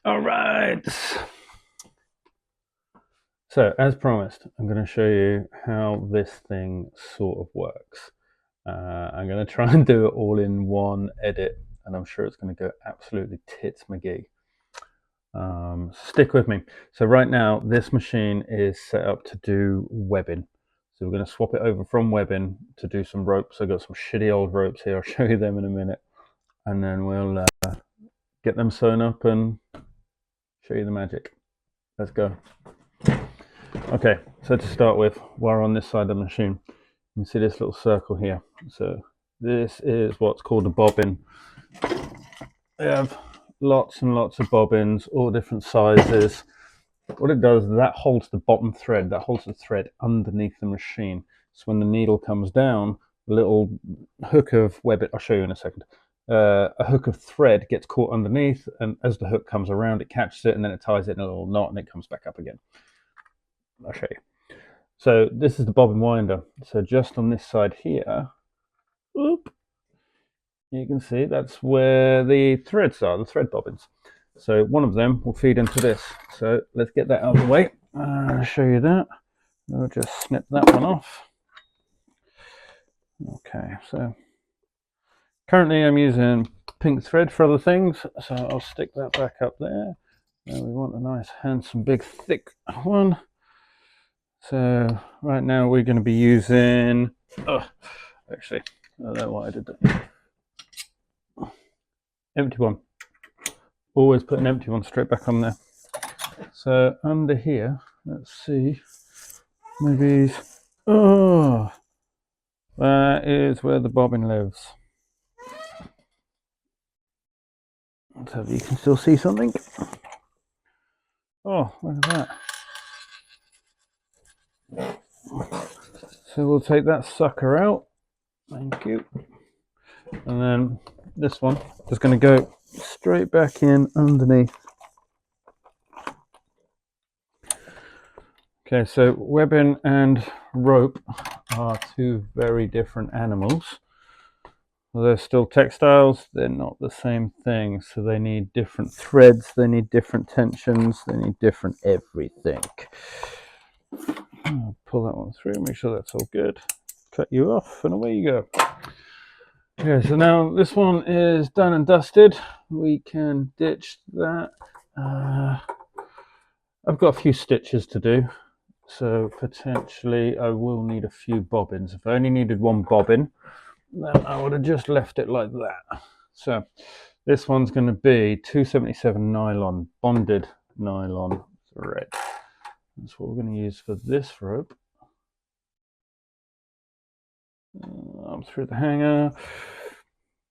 All right. So, as promised, I'm going to show you how this thing sort of works. I'm going to try and do it all in one edit, and I'm sure it's going to go absolutely tits McGee. Stick with me. So right now, this machine is set up to do webbing. So we're going to swap it over from webbing to do some ropes. I've got some shitty old ropes here. I'll show you them in a minute. And then we'll get them sewn up and show you the magic. Let's go. Okay, so to start with, we're on this side of the machine. You can see this little circle here. So this is what's called a bobbin. We have lots and lots of bobbins, all different sizes. What it does is that holds the bottom thread, that holds the thread underneath the machine. So when the needle comes down, the little hook of webbing, I'll show you in a second, a hook of thread gets caught underneath, and as the hook comes around, it catches it, and then it ties it in a little knot, and it comes back up again. I'll show you. So this is the bobbin winder. So just on this side here, whoop, you can see that's where the threads are, the thread bobbins. So one of them will feed into this. So let's get that out of the way. I'll show you that. I'll just snip that one off. Okay, so currently I'm using pink thread for other things, so I'll stick that back up there. And we want a nice, handsome, big, thick one. So right now we're going to be using, actually, I don't know why I did that. Empty one. Always put an empty one straight back on there. So under here, let's see, maybe, oh, that is where the bobbin lives. Let's hope you can still see something. Oh, look at that. So we'll take that sucker out. Thank you. And then this one is going to go straight back in underneath. Okay, so webbing and rope are two very different animals. Well, they're still textiles, they're not the same thing. So they need different threads, they need different tensions, they need different everything. I'll pull that one through, make sure that's all good. Cut you off, and away you go. Okay, so now this one is done and dusted. We can ditch that. I've got a few stitches to do, so potentially I will need a few bobbins. If I only needed one bobbin, then I would have just left it like that. So this one's going to be 277 nylon, bonded nylon thread. That's what we're going to use for this rope. Up through the hanger,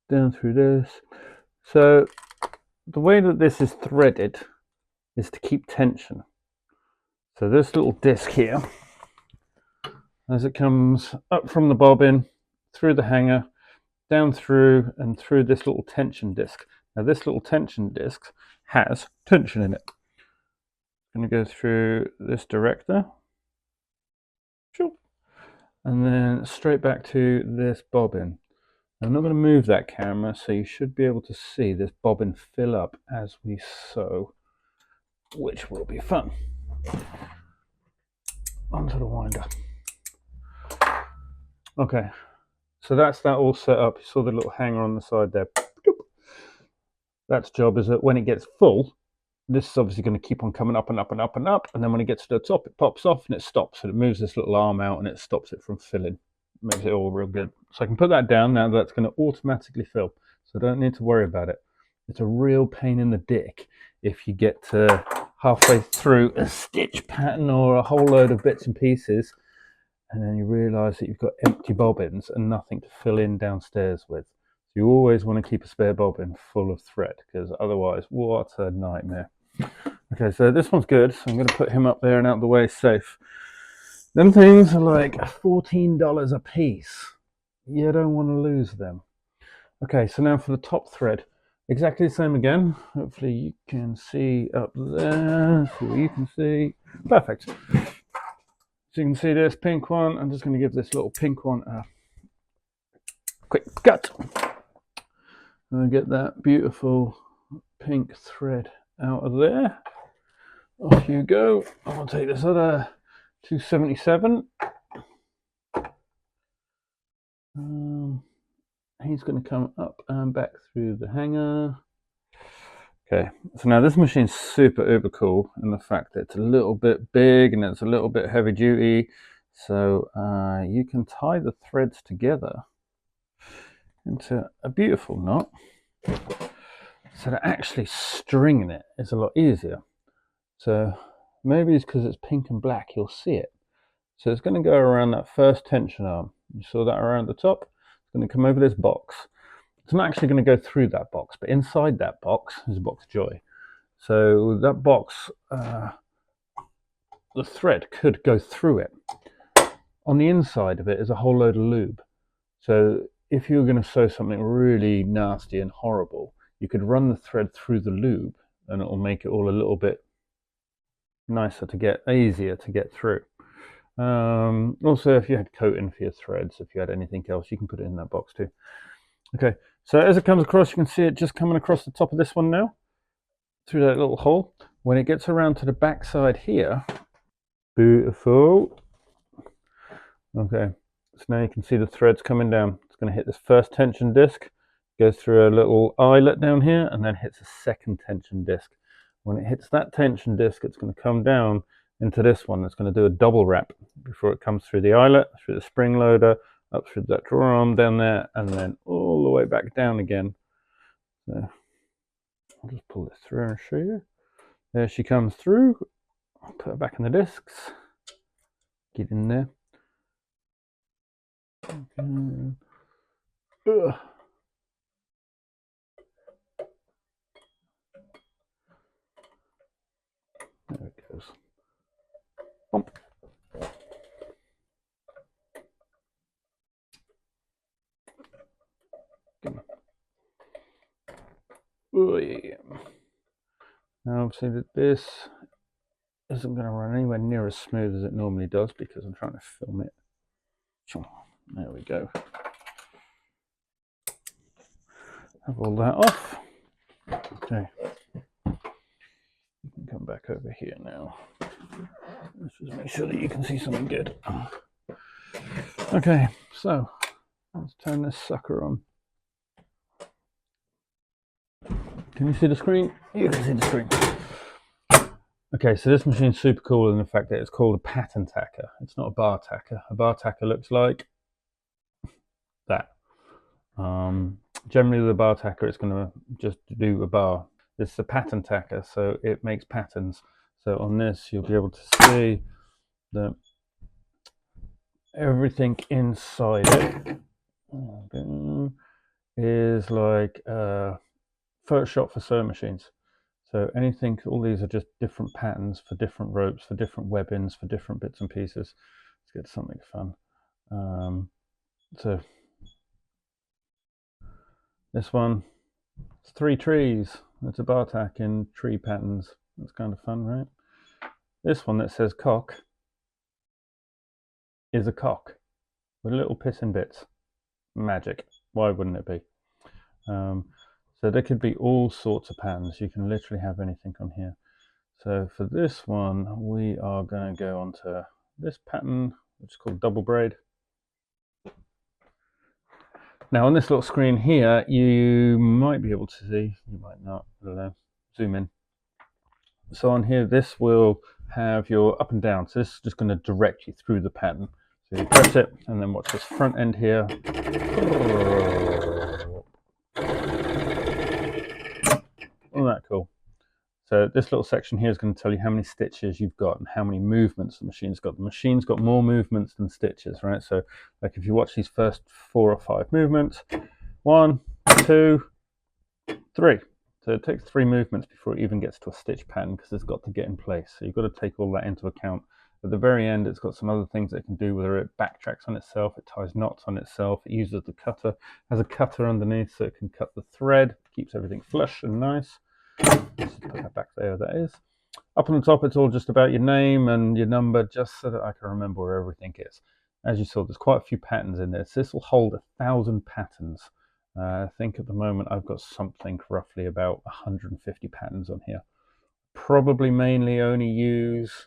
down through this. So the way that this is threaded is to keep tension. So this little disc here, as it comes up from the bobbin, through the hanger, down through and through this little tension disc. Now this little tension disc has tension in it. I'm going to go through this director, and then straight back to this bobbin. I'm not going to move that camera, so you should be able to see this bobbin fill up as we sew, which will be fun. Onto the winder. Okay, so that's that all set up. You saw the little hanger on the side there. That's job is that when it gets full, this is obviously going to keep on coming up and up and up and up, and then when it gets to the top, it pops off and it stops, and it moves this little arm out and it stops it from filling. Makes it all real good. So I can put that down now. That's going to automatically fill, so I don't need to worry about it. It's a real pain in the dick if you get to halfway through a stitch pattern or a whole load of bits and pieces, and then you realize that you've got empty bobbins and nothing to fill in downstairs with. So you always want to keep a spare bobbin full of thread, because otherwise, what a nightmare. Okay, so this one's good, so I'm going to put him up there and out of the way safe. Them things are like $14 a piece. You don't want to lose them. Okay, so now for the top thread. Exactly the same again. Hopefully you can see up there. So you can see. Perfect. So you can see this pink one. I'm just going to give this little pink one a quick cut. And get that beautiful pink thread out of there. Off you go. I'll take this other 277. He's going to come up and back through the hanger. Okay, so now this machine's super uber cool in the fact that it's a little bit big and it's a little bit heavy duty. So you can tie the threads together into a beautiful knot. So that actually stringing it is a lot easier. So maybe it's because it's pink and black, you'll see it. So it's going to go around that first tension arm. You saw that around the top. It's going to come over this box. It's not actually going to go through that box, but inside that box is a box of joy. So that box, the thread could go through it. On the inside of it is a whole load of lube. So if you're going to sew something really nasty and horrible, you could run the thread through the lube and it'll make it all a little bit nicer to get, easier to get through. Also, if you had coating for your threads, if you had anything else, you can put it in that box too. Okay, so as it comes across, you can see it just coming across the top of this one now, through that little hole. When it gets around to the back side here, beautiful. Okay, so now you can see the threads coming down. It's going to hit this first tension disc, goes through a little eyelet down here, and then hits a second tension disc. When it hits that tension disc, it's going to come down into this one. It's going to do a double wrap before it comes through the eyelet, through the spring loader, up through that drawer arm down there, and then all the way back down again. So I'll just pull this through and show you. There she comes through. I'll put her back in the discs. Get in there. There it goes. Bump. Oh, yeah. Now obviously that this isn't going to run anywhere near as smooth as it normally does because I'm trying to film it. There we go. Have all that off. Okay. You can come back over here now. Let's just make sure that you can see something good. Okay, so let's turn this sucker on. Can you see the screen? You can see the screen. Okay, so this machine's super cool in the fact that it's called a pattern tacker. It's not a bar tacker. A bar tacker looks like that. Generally, the bar tacker is going to just do a bar. This is a pattern tacker, so it makes patterns. So on this, you'll be able to see that everything inside it is like Photoshop for sewing machines. So anything, all these are just different patterns for different ropes, for different webbings, for different bits and pieces. Let's get something fun. So this one, it's 3 trees. It's a bar tack in tree patterns. That's kind of fun, right? This one that says cock is a cock with little pissing bits. Magic. Why wouldn't it be? So there could be all sorts of patterns. You can literally have anything on here. So for this one, we are going to go onto this pattern, which is called double braid. Now on this little screen here, you might be able to see, you might not, I don't know, zoom in. So on here, this will have your up and down. So this is just going to direct you through the pattern. So you press it, and then watch this front end here. Isn't that cool? So this little section here is going to tell you how many stitches you've got and how many movements the machine's got. The machine's got more movements than stitches, right? So like if you watch these first 4 or 5 movements, 1, 2, 3. So it takes 3 movements before it even gets to a stitch pattern because it's got to get in place. So you've got to take all that into account. At the very end, it's got some other things that it can do, whether it backtracks on itself, it ties knots on itself, it uses the cutter, has a cutter underneath so it can cut the thread, keeps everything flush and nice. Let's put that back there, that is. Up on the top, it's all just about your name and your number, just so that I can remember where everything is. As you saw, there's quite a few patterns in this. This will hold 1,000 patterns. I think at the moment I've got something roughly about 150 patterns on here. probably mainly only use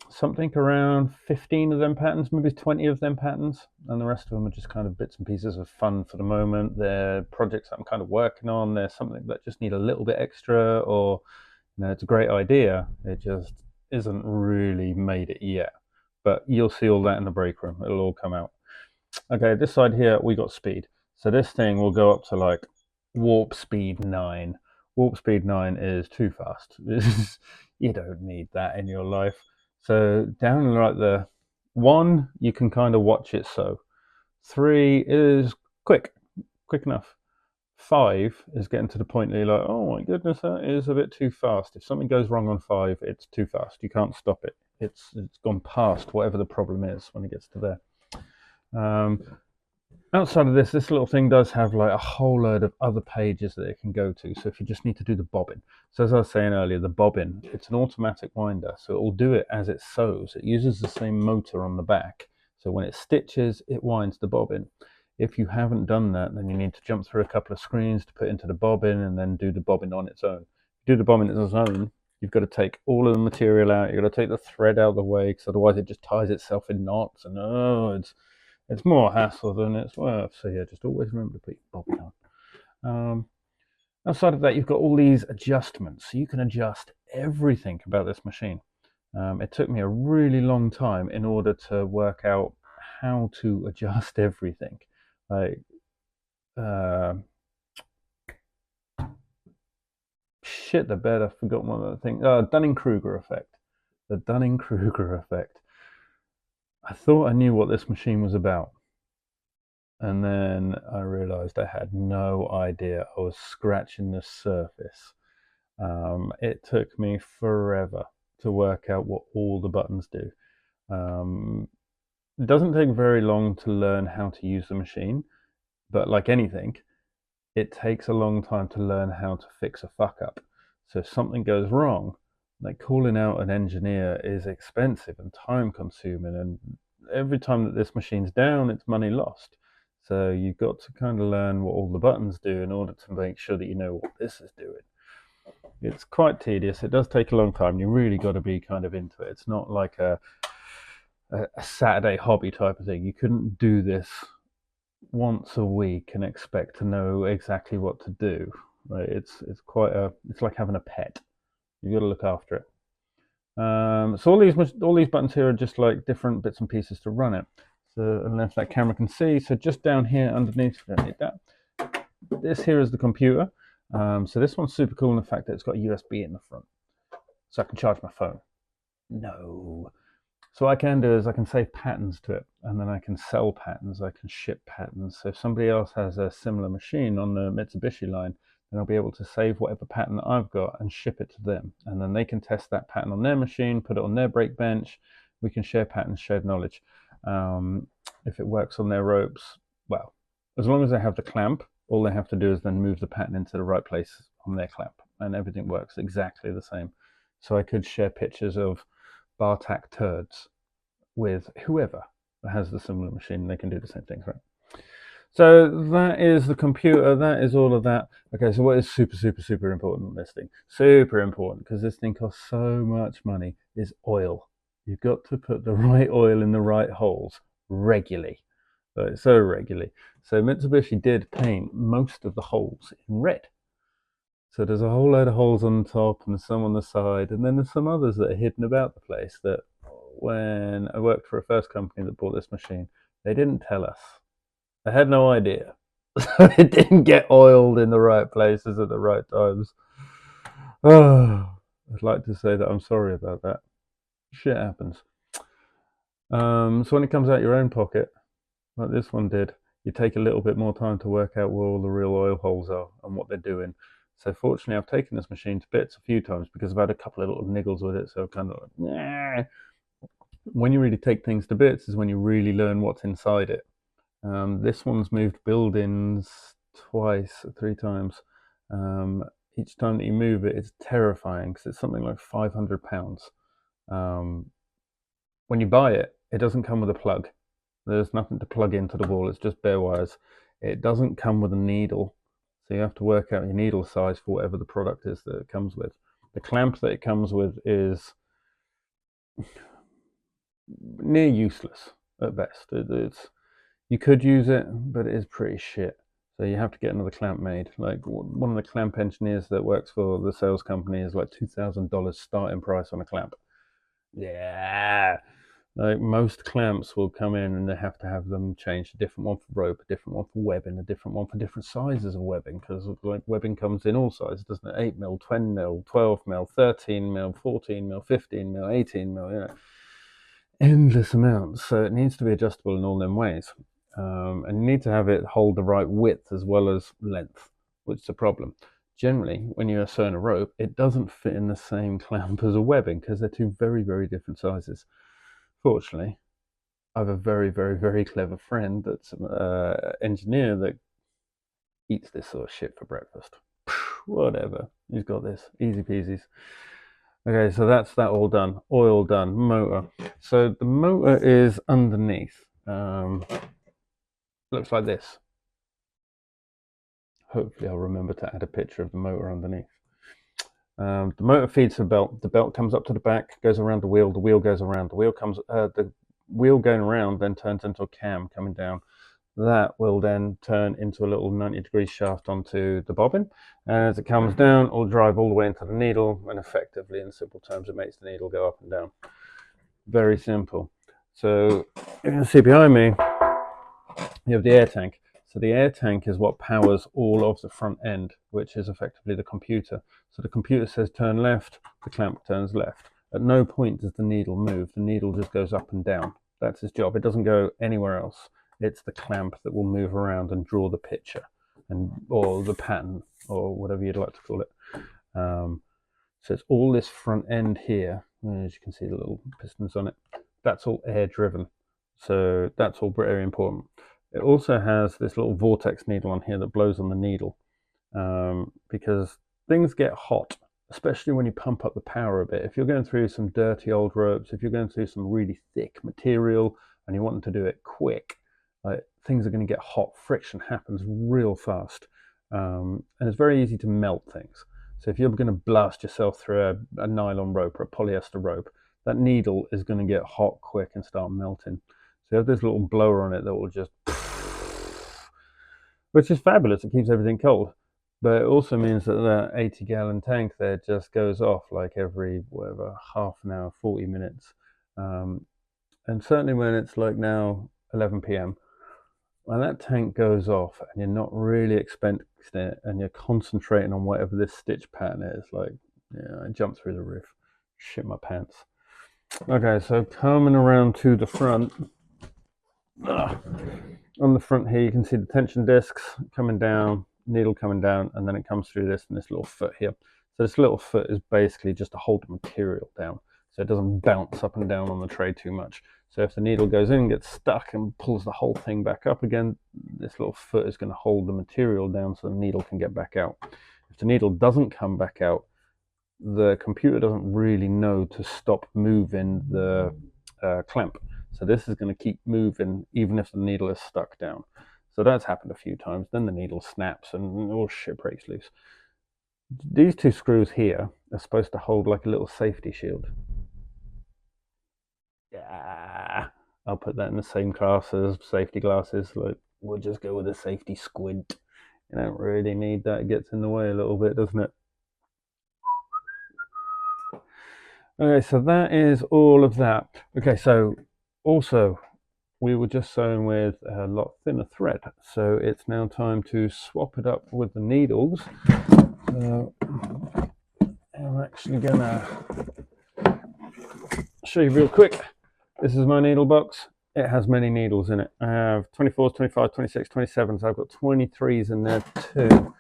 something around 15 of them patterns, maybe 20 of them patterns, and the rest of them are just kind of bits and pieces of fun for the moment. They're projects that I'm kind of working on. They're something that just need a little bit extra, or it's a great idea. It just isn't really made it yet. But you'll see all that in the break room. It'll all come out. Okay, this side here, we got speed. So this thing will go up to like warp speed 9. Warp speed 9 is too fast. You don't need that in your life. So down right there, 1, you can kind of watch it so. 3 is quick enough. 5 is getting to the point where you're like, oh my goodness, that is a bit too fast. If something goes wrong on 5, it's too fast. You can't stop it. It's gone past whatever the problem is when it gets to there. Outside of this little thing does have like a whole load of other pages that it can go to. So if you just need to do the bobbin. So as I was saying earlier, the bobbin, it's an automatic winder. So it will do it as it sews. It uses the same motor on the back. So when it stitches, it winds the bobbin. If you haven't done that, then you need to jump through a couple of screens to put into the bobbin and then do the bobbin on its own. Do the bobbin on its own, you've got to take all of the material out. You've got to take the thread out of the way, because otherwise it just ties itself in knots, and it's more hassle than it's worth. So yeah, just always remember to put your bobbin on. Outside of that, you've got all these adjustments. So you can adjust everything about this machine. It took me a really long time in order to work out how to adjust everything. Like, shit the bed, I forgot one other thing. Dunning-Kruger effect. The Dunning-Kruger effect. I thought I knew what this machine was about. And then I realized I had no idea. I was scratching the surface. It took me forever to work out what all the buttons do. It doesn't take very long to learn how to use the machine, but like anything, it takes a long time to learn how to fix a fuck up. So if something goes wrong, like calling out an engineer is expensive and time consuming, and every time that this machine's down, it's money lost. So you've got to kind of learn what all the buttons do in order to make sure that you know what this is doing. It's quite tedious. It does take a long time. You really got to be kind of into it. It's not like a Saturday hobby type of thing. You couldn't do this once a week and expect to know exactly what to do. Right? It's like having a pet. You got to look after it. So all these buttons here are just like different bits and pieces to run it. So unless that camera can see, so just down here underneath, we don't need that. This here is the computer. So this one's super cool in the fact that it's got a USB in the front, so I can charge my phone. No. So what I can do is I can save patterns to it, and then I can sell patterns, I can ship patterns. So if somebody else has a similar machine on the Mitsubishi line, then I'll be able to save whatever pattern that I've got and ship it to them. And then they can test that pattern on their machine, put it on their brake bench. We can share patterns, shared knowledge. If it works on their ropes, well, as long as they have the clamp, all they have to do is then move the pattern into the right place on their clamp, and everything works exactly the same. So I could share pictures of bar tack turds with whoever has the similar machine. They can do the same things, right? So that is the computer. That is all of that. Okay, so what is super, super, super important on this thing? Super important, because this thing costs so much money, is oil. You've got to put the right oil in the right holes regularly. So regularly. So Mitsubishi did paint most of the holes in red. So there's a whole load of holes on the top and some on the side, and then there's some others that are hidden about the place that when I worked for a first company that bought this machine, they didn't tell us. I had no idea. So it didn't get oiled in the right places at the right times. Oh, I'd like to say that I'm sorry about that. Shit happens. So when it comes out your own pocket, like this one did, you take a little bit more time to work out where all the real oil holes are and what they're doing. So fortunately, I've taken this machine to bits a few times because I've had a couple of little niggles with it. So kind of like, nah. When you really take things to bits is when you really learn what's inside it. This one's moved buildings twice, 3 times. Each time that you move it, it's terrifying because it's something like 500 pounds. When you buy it, it doesn't come with a plug. There's nothing to plug into the wall. It's just bare wires. It doesn't come with a needle. So you have to work out your needle size for whatever the product is that it comes with. The clamp that it comes with is near useless at best. You could use it, but it is pretty shit. So you have to get another clamp made. Like one of the clamp engineers that works for the sales company is like $2,000 starting price on a clamp. Yeah. Like most clamps will come in and they have to have them changed. A different one for rope, a different one for webbing, a different one for different sizes of webbing, because like webbing comes in all sizes, doesn't it? 8 mil, 20 mil, 12 mil, 13 mil, 14 mil, 15 mil, 18 mil, endless amounts. So it needs to be adjustable in all them ways. And you need to have it hold the right width as well as length, which is a problem. Generally, when you're sewing a rope, it doesn't fit in the same clamp as a webbing because they're two very, very different sizes. Fortunately, I have a very, very, very clever friend that's an engineer that eats this sort of shit for breakfast. Whatever, he's got this, easy peasies. Okay, so that's that all done. Oil done, motor. So the motor is underneath. Looks like this. Hopefully I'll remember to add a picture of the motor underneath. The motor feeds the belt. The belt comes up to the back, goes around the wheel goes around. The wheel going around then turns into a cam coming down. That will then turn into a little 90-degree shaft onto the bobbin. As it comes down, it'll drive all the way into the needle, and effectively, in simple terms, it makes the needle go up and down. Very simple. So you can see behind me, you have the air tank. So the air tank is what powers all of the front end, which is effectively the computer. So the computer says turn left, the clamp turns left. At no point does the needle move. The needle just goes up and down. That's its job. It doesn't go anywhere else. It's the clamp that will move around and draw the picture, or the pattern, or whatever you'd like to call it. So it's all this front end here. As you can see, the little pistons on it. That's all air driven. So that's all very important. It also has this little vortex needle on here that blows on the needle, because things get hot, especially when you pump up the power a bit. If you're going through some dirty old ropes, if you're going through some really thick material and you want to do it quick, things are going to get hot. Friction happens real fast, and it's very easy to melt things. So if you're going to blast yourself through a nylon rope or a polyester rope, that needle is going to get hot quick and start melting. So you have this little blower on it that will just, which is fabulous. It keeps everything cold. But it also means that that 80-gallon tank there just goes off like every, whatever, half an hour, 40 minutes. And certainly when it's like now 11 p.m., when that tank goes off and you're not really expecting it and you're concentrating on whatever this stitch pattern is, like, yeah, I jumped through the roof, shit my pants. Okay, so coming around to the front, on the front here you can see the tension discs coming down, needle coming down, and then it comes through this and this little foot here. So this little foot is basically just to hold the material down so it doesn't bounce up and down on the tray too much. So if the needle goes in, gets stuck and pulls the whole thing back up again, this little foot is going to hold the material down so the needle can get back out. If the needle doesn't come back out, the computer doesn't really know to stop moving the clamp. So this is going to keep moving even if the needle is stuck down. So that's happened a few times. Then the needle snaps and all shit breaks loose. These two screws here are supposed to hold like a little safety shield. Yeah, I'll put that in the same class as safety glasses. Like, we'll just go with a safety squint. You don't really need that. It gets in the way a little bit, doesn't it? Okay, so that is all of that. Okay, so also we were just sewing with a lot thinner thread, so it's now time to swap it up with the needles. So I'm actually gonna show you real quick. This is my needle box. It has many needles in it. I have 24s, 25, 26, 27, so I've got 23s in there too.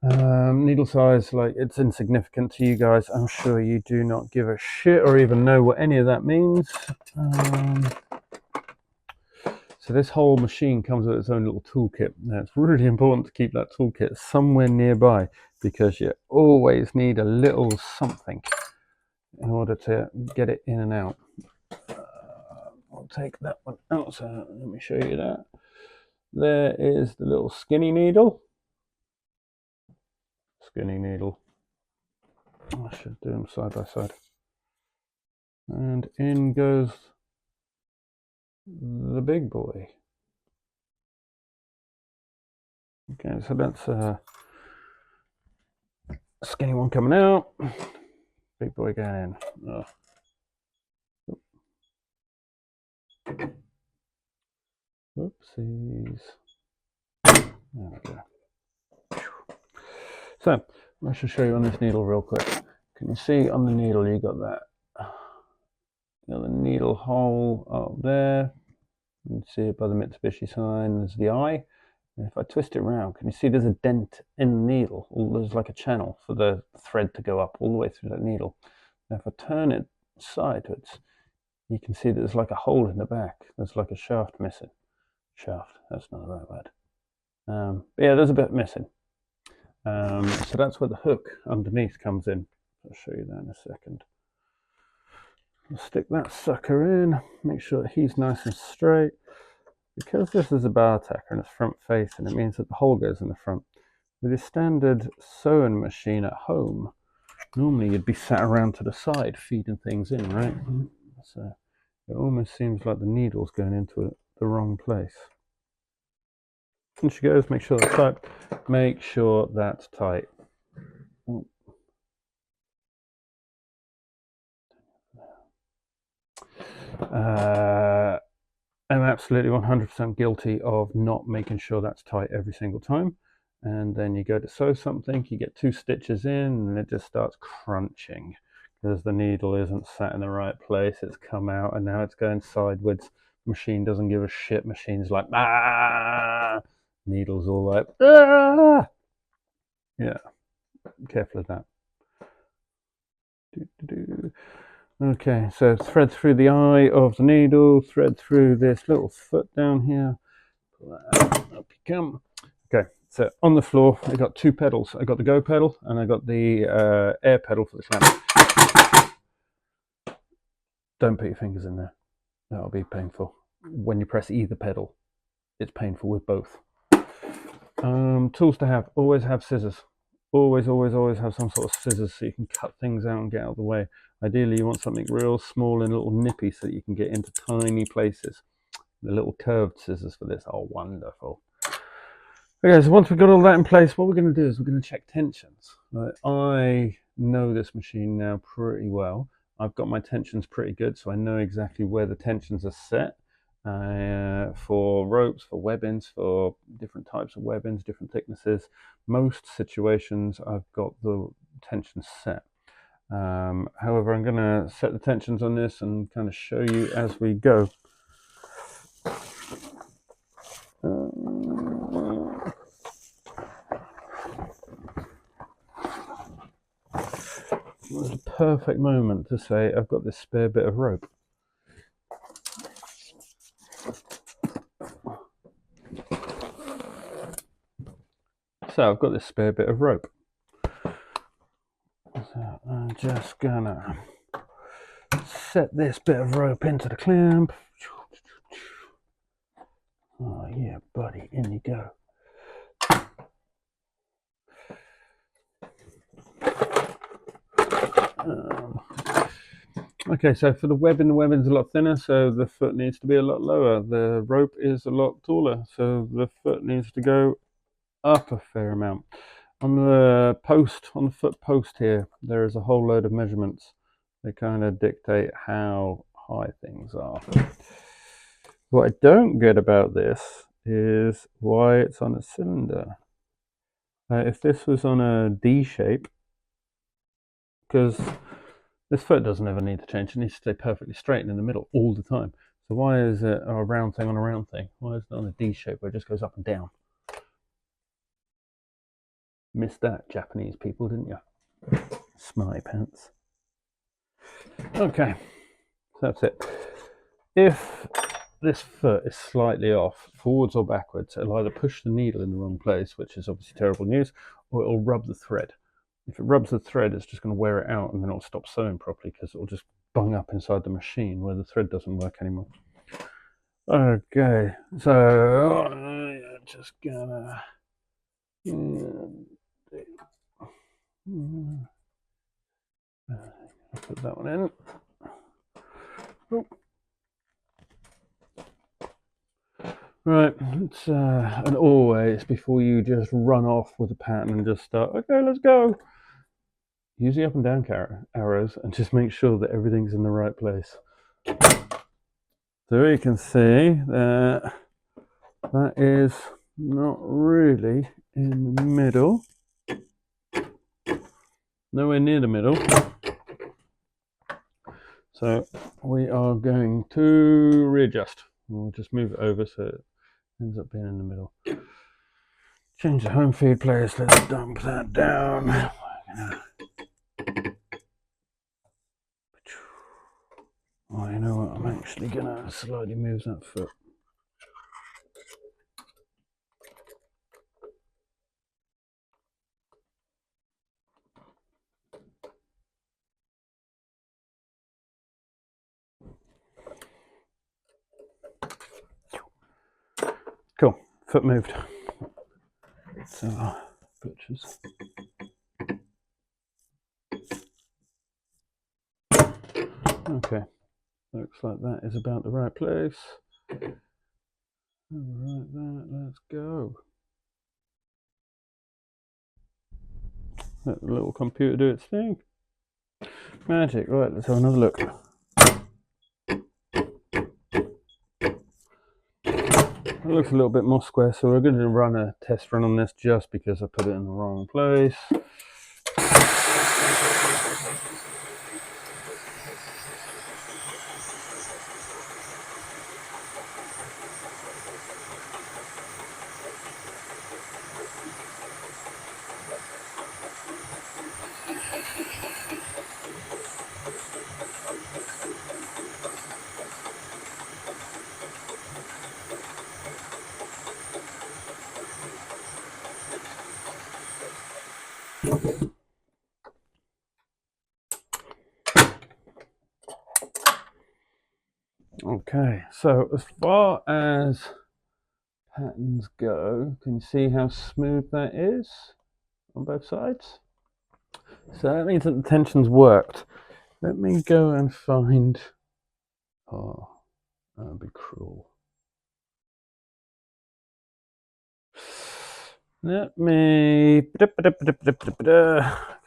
Needle size, like, it's insignificant to you guys. I'm sure you do not give a shit or even know what any of that means. So this whole machine comes with its own little toolkit. Now it's really important to keep that toolkit somewhere nearby because you always need a little something in order to get it in and out. I'll take that one out, so let me show you that. There is the little skinny needle. I should do them side by side. And in goes the big boy. Okay, so that's a skinny one coming out. Big boy going in. Oh. Whoopsies. There we go. So I should show you on this needle real quick. Can you see on the needle you got that? You got the needle hole up there. You can see it by the Mitsubishi sign. There's the eye. And if I twist it around, can you see there's a dent in the needle? There's like a channel for the thread to go up all the way through that needle. Now if I turn it sideways, you can see there's like a hole in the back. There's like a shaft missing. Shaft, that's not the right word. But yeah, there's a bit missing. So that's where the hook underneath comes in. I'll show you that in a second. I'll stick that sucker in, make sure that he's nice and straight. Because this is a bar tacker and it's front facing, it means that the hole goes in the front. With your standard sewing machine at home, normally you'd be sat around to the side feeding things in, right? So it almost seems like the needle's going into the wrong place. And she goes, make sure that's tight. Make sure that's tight. I'm absolutely 100% guilty of not making sure that's tight every single time. And then you go to sew something, you get 2 stitches in, and it just starts crunching because the needle isn't sat in the right place. It's come out and now it's going sideways. Machine doesn't give a shit. Machine's like, ah! Needle's all like, ah! Yeah, careful of that. Okay, so thread through the eye of the needle, thread through this little foot down here. Pull that out, up you come. Okay, so on the floor, I got 2 pedals. I got the go pedal and I got the air pedal for the clamp. Don't put your fingers in there. That'll be painful. When you press either pedal, it's painful with both. Tools to have. Always have scissors. Always have some sort of scissors so you can cut things out and get out of the way. Ideally, you want something real small and a little nippy so that you can get into tiny places. The little curved scissors for this are wonderful. Okay, so once we've got all that in place, what we're going to do is we're going to check tensions. Right, I know this machine now pretty well. I've got my tensions pretty good, so I know exactly where the tensions are set for ropes, for webbings, for different types of webbings, different thicknesses. Most situations I've got the tensions set. However, I'm going to set the tensions on this and kind of show you as we go. It was a perfect moment to say I've got this spare bit of rope. So I've got this spare bit of rope. So I'm just gonna set this bit of rope into the clamp. Oh yeah, buddy, in you go. Okay, so for the webbing's a lot thinner, so the foot needs to be a lot lower. The rope is a lot taller, so the foot needs to go up a fair amount. On the post, on the foot post here, there is a whole load of measurements. They kind of dictate how high things are. What I don't get about this is why it's on a cylinder. If this was on a D shape, because this foot doesn't ever need to change, it needs to stay perfectly straight in the middle all the time. So why is it a round thing on a round thing? Why is it on a D shape where it just goes up and down? Missed that, Japanese people, didn't you? Smarty pants. Okay, so that's it. If this foot is slightly off, forwards or backwards, it'll either push the needle in the wrong place, which is obviously terrible news, or it'll rub the thread. If it rubs the thread, it's just going to wear it out and then it'll stop sewing properly because it'll just bung up inside the machine where the thread doesn't work anymore. Okay, so just gonna Put that one in. Oh. Right, and always before you just run off with the pattern and just start, okay, let's go. Use the up and down arrows and just make sure that everything's in the right place. So you can see that that is not really in the middle. Nowhere near the middle. So we are going to readjust. We'll just move it over so it ends up being in the middle. Change the home feed place. Let's dump that down. Oh, you know what? I'm actually gonna slightly move that foot. Cool. Foot moved. So, butchers. Okay. Looks like that is about the right place. Alright, let's go. Let the little computer do its thing. Magic. Right, let's have another look. It looks a little bit more square, so we're going to run a test run on this just because I put it in the wrong place. Okay, so as far as patterns go, can you see how smooth that is on both sides? So that means that the tension's worked. Let me go and find, oh, that would be cruel. Let me, okay,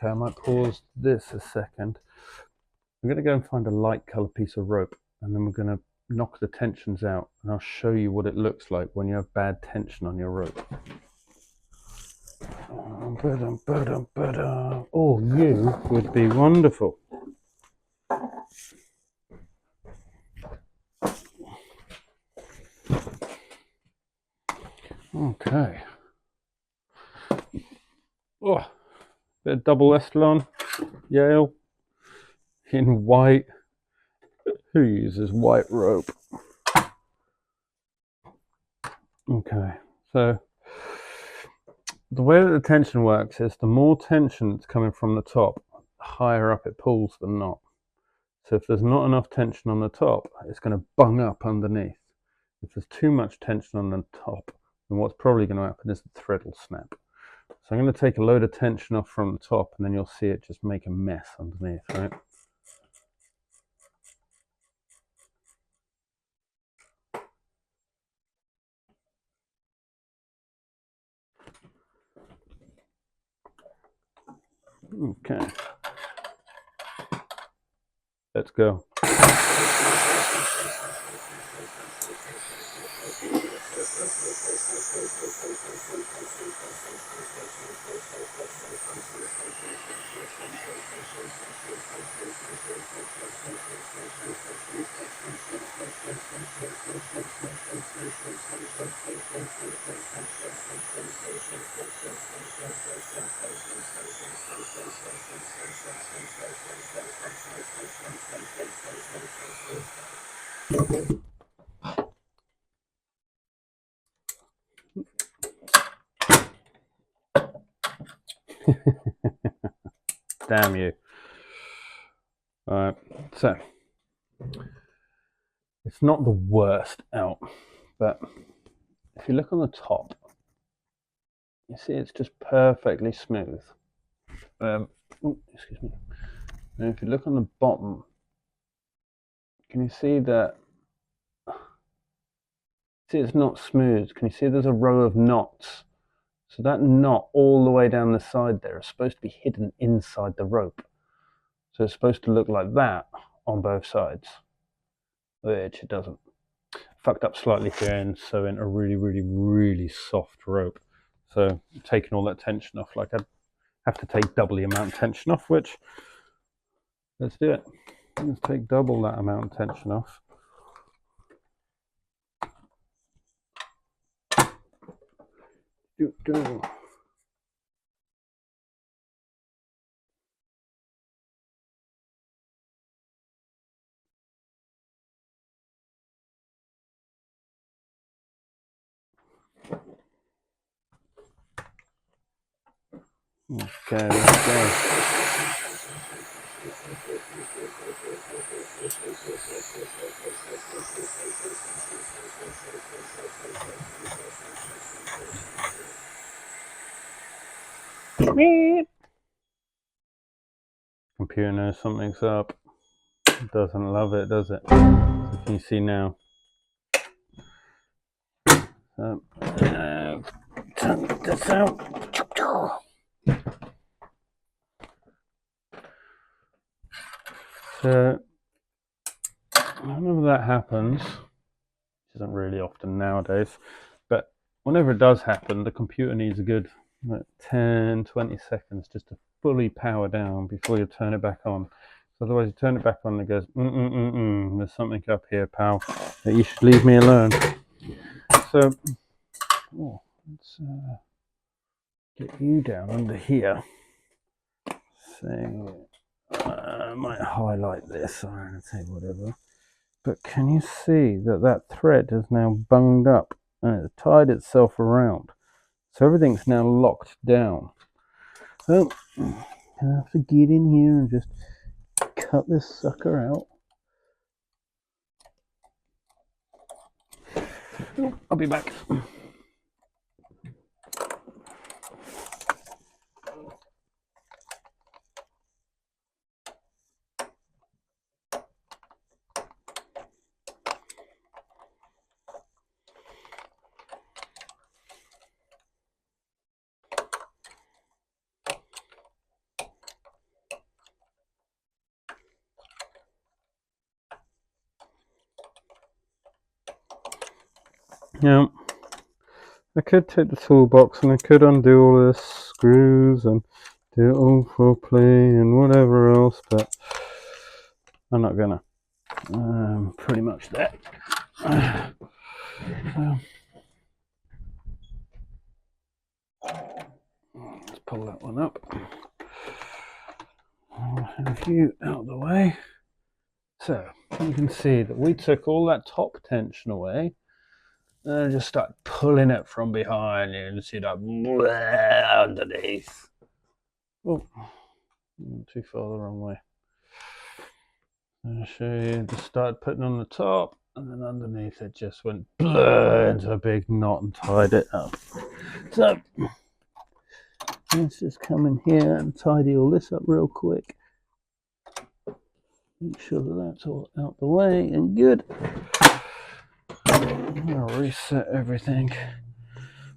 I might pause this a second. I'm going to go and find a light color piece of rope, and then we're going to knock the tensions out, and I'll show you what it looks like when you have bad tension on your rope. Oh, you would be wonderful. Okay. Oh, bit of double Estalon, Yale, in white. Who uses white rope? Okay, so the way that the tension works is the more tension that's coming from the top, the higher up it pulls the knot. So if there's not enough tension on the top, it's going to bung up underneath. If there's too much tension on the top, then what's probably going to happen is the thread will snap. So I'm going to take a load of tension off from the top, and then you'll see it just make a mess underneath, right? Okay. Let's go. Damn you. Alright, so it's not the worst out, but if you look on the top, you see it's just perfectly smooth. Excuse me. And if you look on the bottom, can you see that? See, it's not smooth. Can you see there's a row of knots? So that knot all the way down the side there is supposed to be hidden inside the rope. So it's supposed to look like that on both sides, which it doesn't. Fucked up slightly here and sewing a really soft rope. So taking all that tension off, like I'd have to take double the amount of tension off, which, let's do it. Let's take double that amount of tension off. Okay, let's go. Computer knows something's up. It doesn't love it, does it? So can you see now? Turn this out. So whenever that happens, which isn't really often nowadays, but whenever it does happen, the computer needs a good 10-20 seconds just to fully power down before you turn it back on. So otherwise you turn it back on and it goes, there's something up here, pal, that you should leave me alone. So let's get you down under here. So I might highlight this, I'm going to say whatever. But can you see that that thread has now bunged up and it's tied itself around? So everything's now locked down. So I have to get in here and just cut this sucker out. I'll be back. Now, I could take the toolbox and I could undo all the screws and do it all properly and whatever else, but I'm not gonna. Pretty much there. Let's pull that one up. I'll have you out of the way. So you can see that we took all that top tension away and just start pulling it from behind. You can see that underneath. Oh, too far the wrong way. I'll show you. Just start putting on the top, and then underneath it just went into a big knot and tied it up. So let's just come in here and tidy all this up real quick. Make sure that that's all out the way and good. I'll reset everything.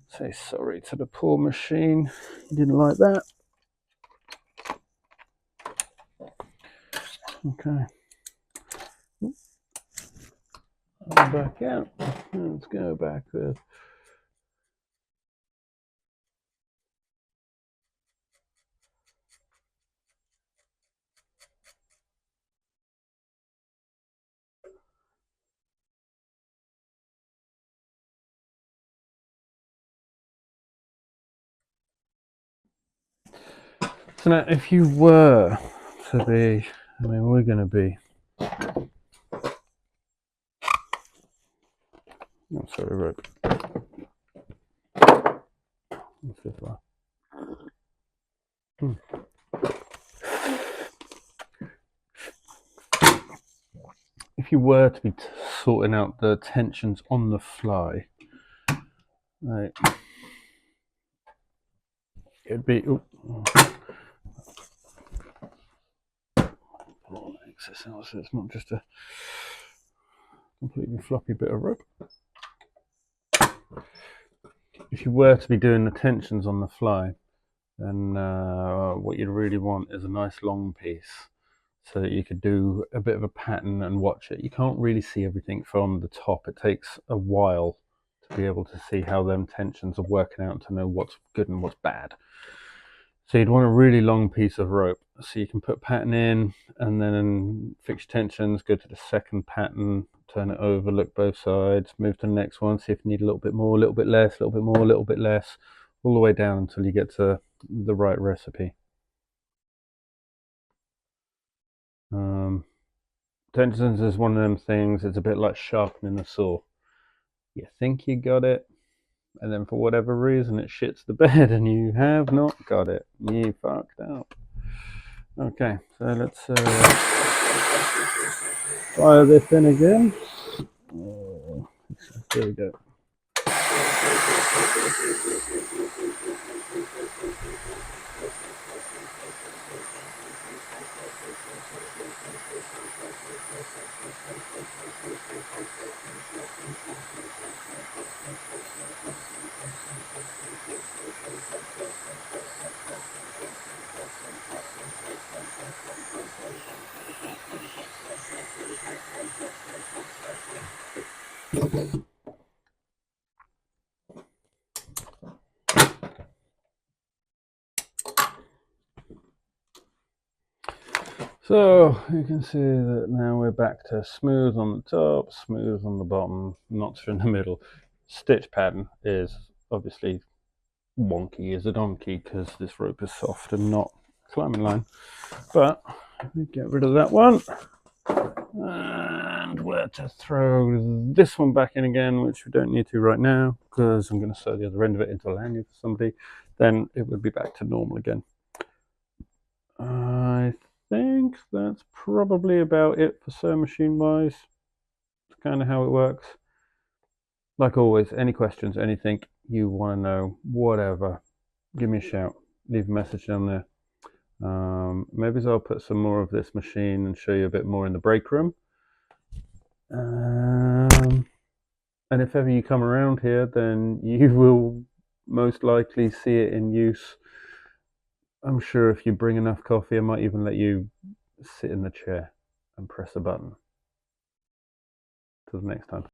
Say sorry to the poor machine. You didn't like that. Okay. I'll back out. Let's go back with. So now, if you were to be, I mean, we're going to be. Oh, sorry, rope. What's this one? If you were to be sorting out the tensions on the fly, right, it'd be. this out so it's not just a completely floppy bit of rope. If you were to be doing the tensions on the fly, then what you'd really want is a nice long piece so that you could do a bit of a pattern and watch it. You can't really see everything from the top. It takes a while to be able to see how them tensions are working out, to know what's good and what's bad. So you'd want a really long piece of rope so you can put pattern in and then fix your tensions, go to the second pattern, turn it over, look both sides, move to the next one, see if you need a little bit more, a little bit less, a little bit more, a little bit less, all the way down until you get to the right recipe. Tensions is one of them things, it's a bit like sharpening a saw. You think you got it, and then for whatever reason it shits the bed and you have not got it. You fucked up. Okay, so let's fire this in again. Oh, there we go. So you can see that now we're back to smooth on the top, smooth on the bottom, knots in the middle. Stitch pattern is obviously wonky as a donkey because this rope is soft and not climbing line. But we get rid of that one. And we're to throw this one back in again, which we don't need to right now because I'm going to sew the other end of it into a lanyard for somebody. Then it would be back to normal again. I think that's probably about it for sewing machine wise. It's kind of how it works. Like always, any questions, anything you want to know, whatever, give me a shout. Leave a message down there. Maybe I'll put some more of this machine and show you a bit more in the break room. And if ever you come around here, then you will most likely see it in use. I'm sure if you bring enough coffee, I might even let you sit in the chair and press a button. Till the next time.